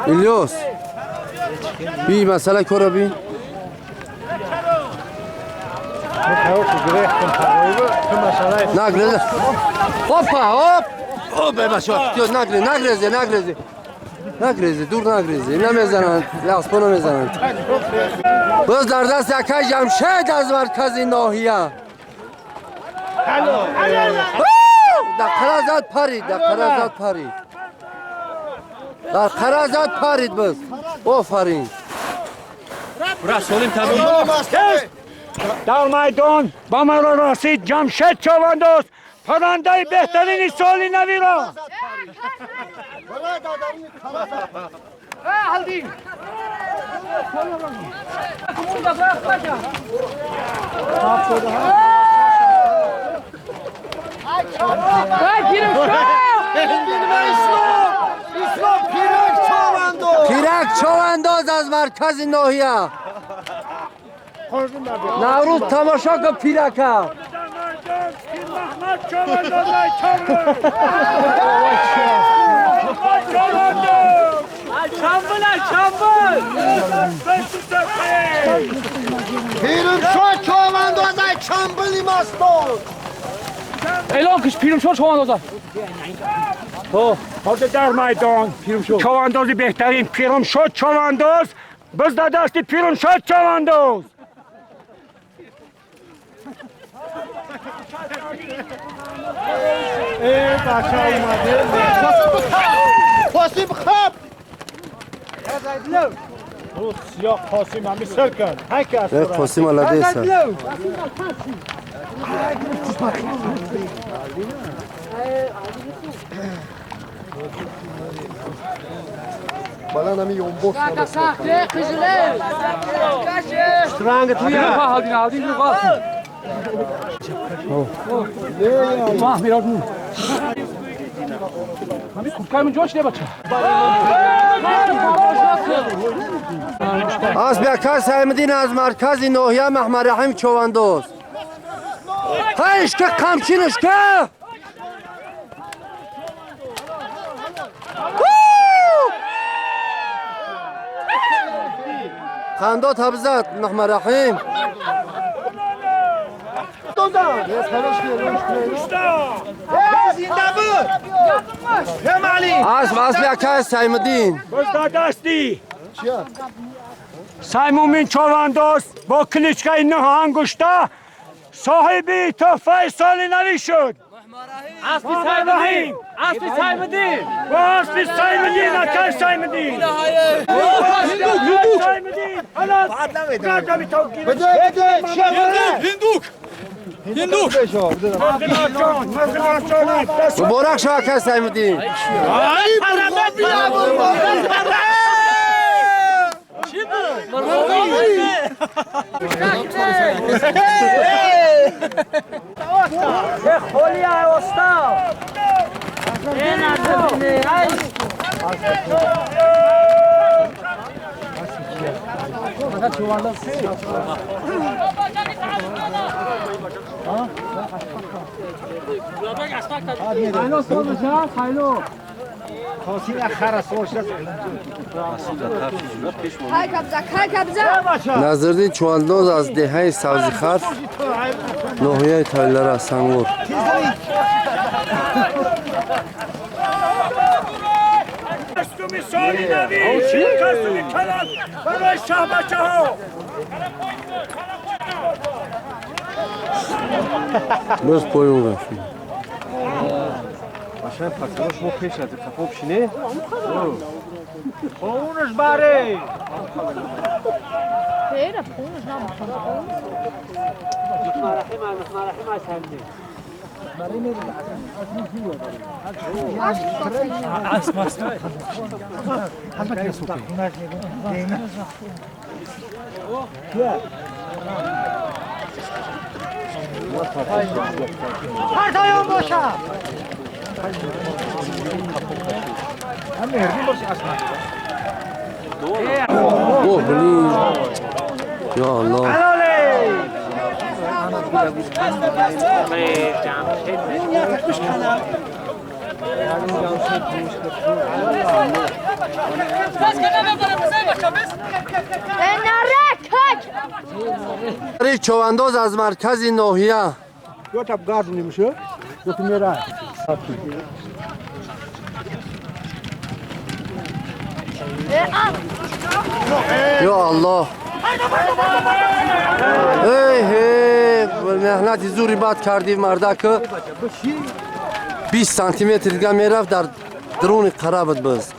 الیاس بی مسئله کارا بی نگرزه هاپا هاپ نگرزه دور نگرزه نمیزنند لحظه نمیزنند باز در دست یکی جمشید از مرکز ناحیه در قرازت پرید بس آفرین رسولیم تمام در میدان با ما را رسید جمشید چوندوست پرنده بهترین سالی نوی را پیرک چوانداز از مرکز ناحیه نوروز تماشا کن پیرکه پیرمشو چوانداز ای چنبلی مستون اعلام کش پیرمشو چوانداز حاضر در میدان چواندازی بهترین پیرمشو چوانداز بز در دستی پیرمشو چوانداز بچه اومده قاسم خواب روز سیاه قاسم همی سر کن قاسم علاده سر بلند همی یونبوس رنگ توی از بیاکر سایمدین از مرکز ناحیه محمد رحیم چواندوز هایش که قمچینش که خندات حبزت محمد رحیم از بیاکر سایمدین دستی سایمومین چوانداز با کلیچکه نه انگشته صاحبی تحفه سالی نوی شد اسبی سایمدین با اسبی سایمدین اکر سایمدین هندوک مبارک شو اکر سایمدین خالی اوستا نظردین چوانداز از دههای سبزی خرف ناحیه تاویلداره سنگور بس پایون رفتی باشه پس ما پیش از خوب شینه اونش باره Pera, punhos, não, اوه بلی یا الله چوانداز از مرکز ناحیه دو تا گارد نمیشه دو تا میره یا الله ای مهنت زوری باد کردی مردک 20 سانتی متر دیگه میرفت در درون قرابت باز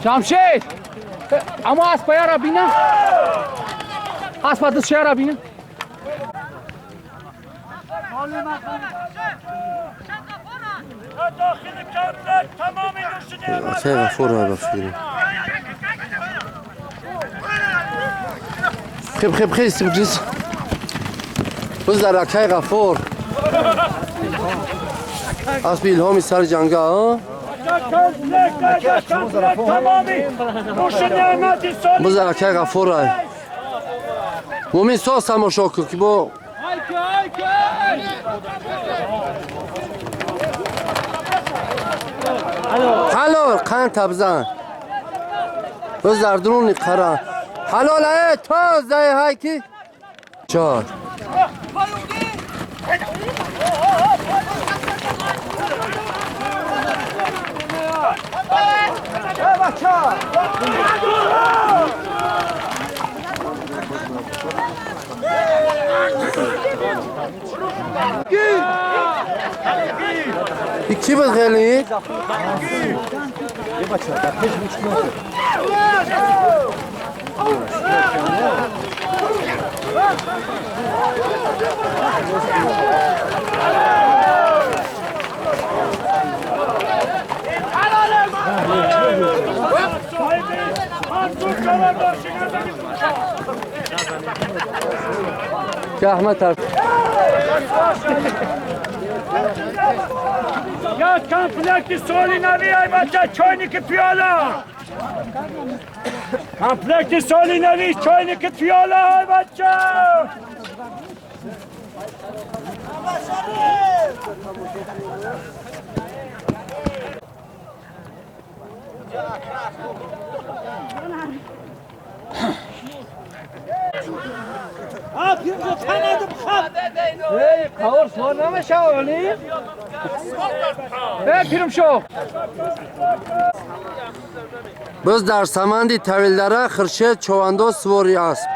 جمشید اما اسبای را بینم اسب دست شهر را بینم خیلی غفور های بفیریم خیب خیلی بجیز بز در رکای غفور اسب الهامی سر جنگه ها بز در رکای غفور های مومین ساس هم شاکو که با حلال قند تبزن بز در درون قرار حلال های تازه های کی چار کی بود خیلی؟ که احمد ترد یا کمپلکت سولی نوی ای بچه چاینی پیالا کمپلکت سولی نوی چاینی پیالا ای بچه کار سوار نمیشه اولی پیرم شو بز در سمند طویلدره خرشید چوانداز سواری است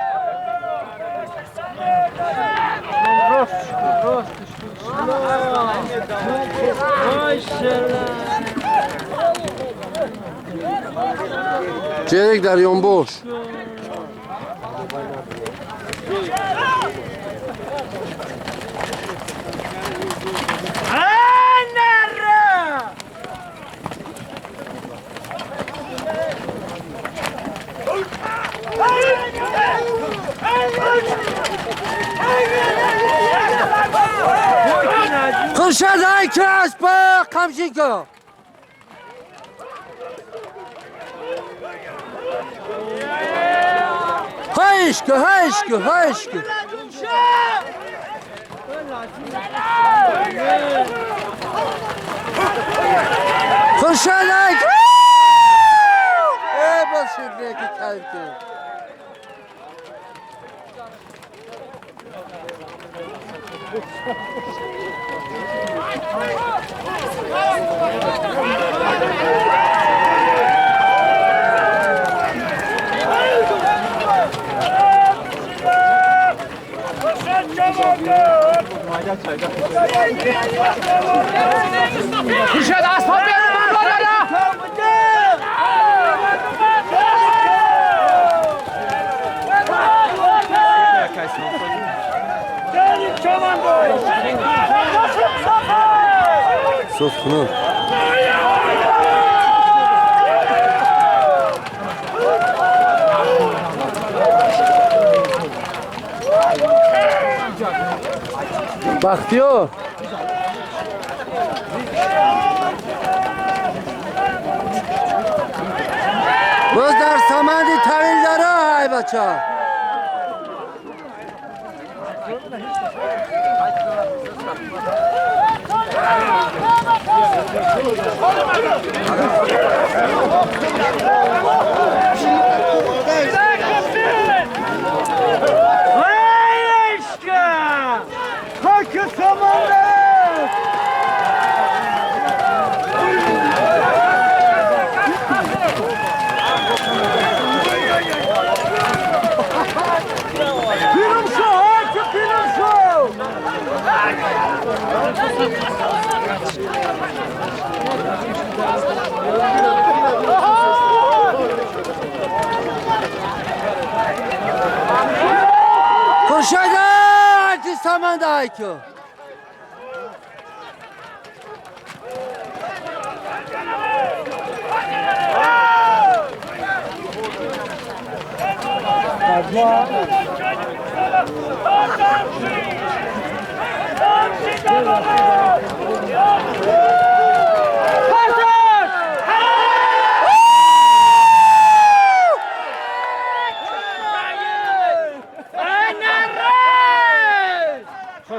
جریک در یونبوش خرشد های کش با قمشی که هایش که خرشد های که ای باز شده که کلب که خورشید اسباب بیارم صوت کنم بختیار باز در سمند طویلداره های بچه خوشایده انتی سمنده های که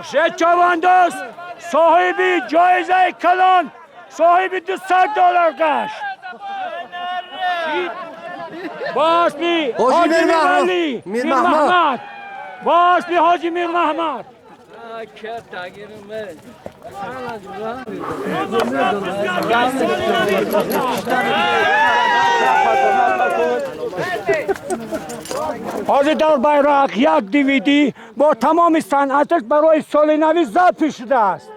خوشت چوانداز صاحبی جایزه کلان صاحبی $200 گشت باز بی حاجی میر محمد باز بی حاجی میر محمد حاضر در بیرق یک دیویدی با تمام صنعتش برای سال نوی ضبط شده است